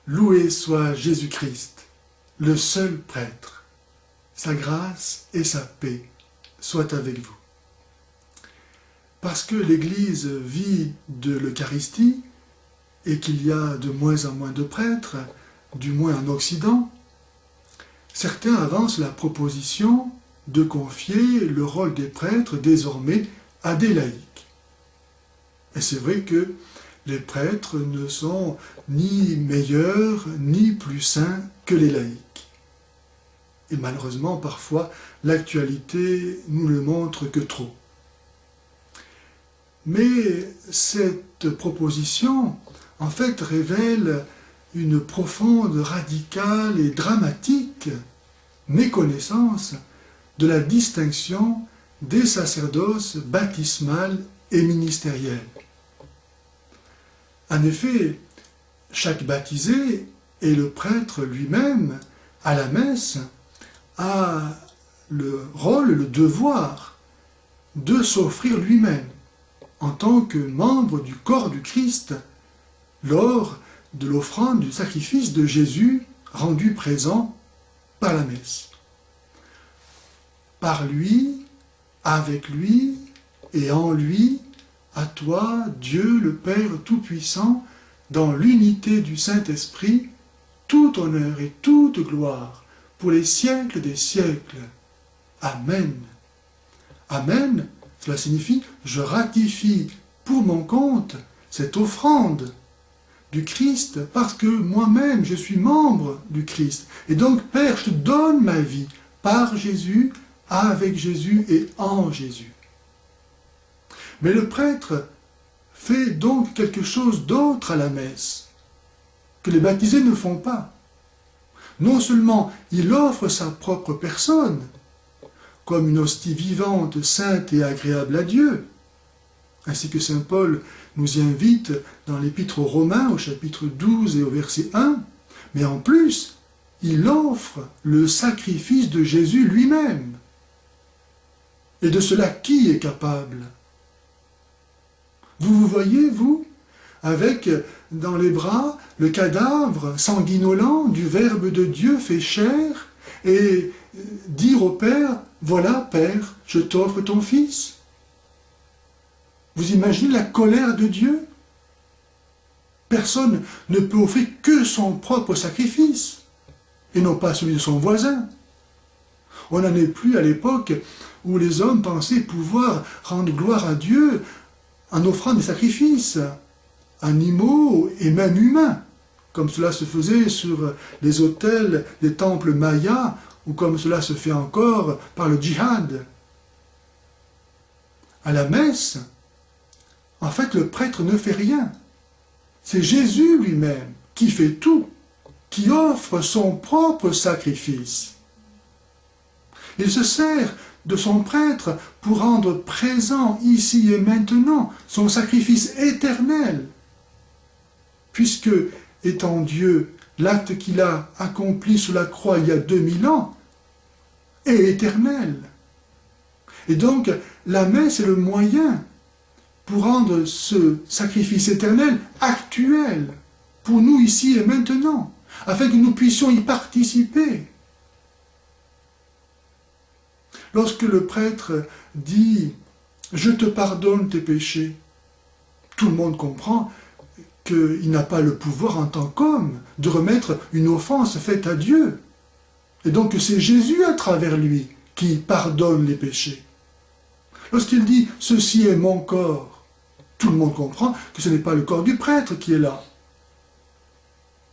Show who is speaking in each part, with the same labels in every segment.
Speaker 1: Loué soit Jésus-Christ, le seul prêtre. Sa grâce et sa paix soient avec vous. Parce que l'Église vit de l'Eucharistie et qu'il y a de moins en moins de prêtres, du moins en Occident, certains avancent la proposition de confier le rôle des prêtres désormais à des laïcs. Et c'est vrai que les prêtres ne sont ni meilleurs ni plus saints que les laïcs. Et malheureusement, parfois, l'actualité nous le montre que trop. Mais cette proposition, en fait, révèle une profonde, radicale et dramatique méconnaissance de la distinction des sacerdoces baptismal et ministériel. En effet, chaque baptisé et le prêtre lui-même, à la messe, a le rôle, le devoir de s'offrir lui-même en tant que membre du corps du Christ lors de l'offrande du sacrifice de Jésus rendu présent par la messe. Par lui, avec lui et en lui, à toi, Dieu le Père Tout-Puissant, dans l'unité du Saint-Esprit, tout honneur et toute gloire pour les siècles des siècles. Amen. Amen, cela signifie « je ratifie pour mon compte cette offrande du Christ parce que moi-même je suis membre du Christ. Et donc, Père, je te donne ma vie par Jésus, avec Jésus et en Jésus. » Mais le prêtre fait donc quelque chose d'autre à la messe, que les baptisés ne font pas. Non seulement il offre sa propre personne, comme une hostie vivante, sainte et agréable à Dieu, ainsi que saint Paul nous y invite dans l'Épître aux Romains, au chapitre 12 et au verset 1, mais en plus, il offre le sacrifice de Jésus lui-même. Et de cela, qui est capable ? Vous voyez, vous, avec dans les bras le cadavre sanguinolent du Verbe de Dieu fait chair, et dire au Père, voilà, Père, je t'offre ton Fils. Vous imaginez la colère de Dieu? Personne ne peut offrir que son propre sacrifice, et non pas celui de son voisin. On n'en est plus à l'époque où les hommes pensaient pouvoir rendre gloire à Dieu en offrant des sacrifices, animaux et même humains, comme cela se faisait sur les autels des temples mayas, ou comme cela se fait encore par le djihad. À la messe, en fait, le prêtre ne fait rien. C'est Jésus lui-même qui fait tout, qui offre son propre sacrifice. Il se sert de son prêtre pour rendre présent ici et maintenant son sacrifice éternel, puisque, étant Dieu, l'acte qu'il a accompli sur la croix il y a 2000 ans est éternel. Et donc, la messe est le moyen pour rendre ce sacrifice éternel actuel, pour nous ici et maintenant, afin que nous puissions y participer. Lorsque le prêtre dit « Je te pardonne tes péchés », tout le monde comprend qu'il n'a pas le pouvoir en tant qu'homme de remettre une offense faite à Dieu. Et donc que c'est Jésus à travers lui qui pardonne les péchés. Lorsqu'il dit « Ceci est mon corps », tout le monde comprend que ce n'est pas le corps du prêtre qui est là.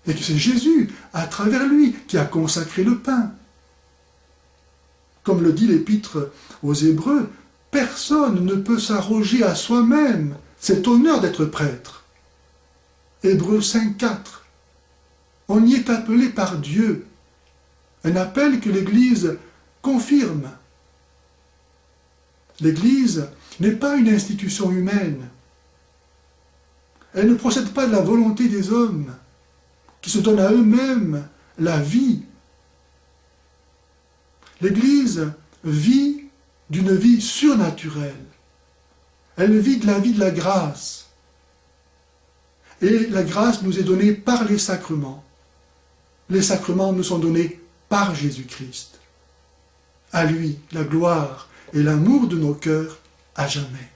Speaker 1: Et que c'est Jésus, à travers lui, qui a consacré le pain. Comme le dit l'Épître aux Hébreux, personne ne peut s'arroger à soi-même cet honneur d'être prêtre. Hébreux 5.4. On y est appelé par Dieu, un appel que l'Église confirme. L'Église n'est pas une institution humaine. Elle ne procède pas de la volonté des hommes, qui se donnent à eux-mêmes la vie. L'Église vit d'une vie surnaturelle. Elle vit de la vie de la grâce. Et la grâce nous est donnée par les sacrements. les sacrements nous sont donnés par Jésus-Christ. À lui la gloire et l'amour de nos cœurs à jamais.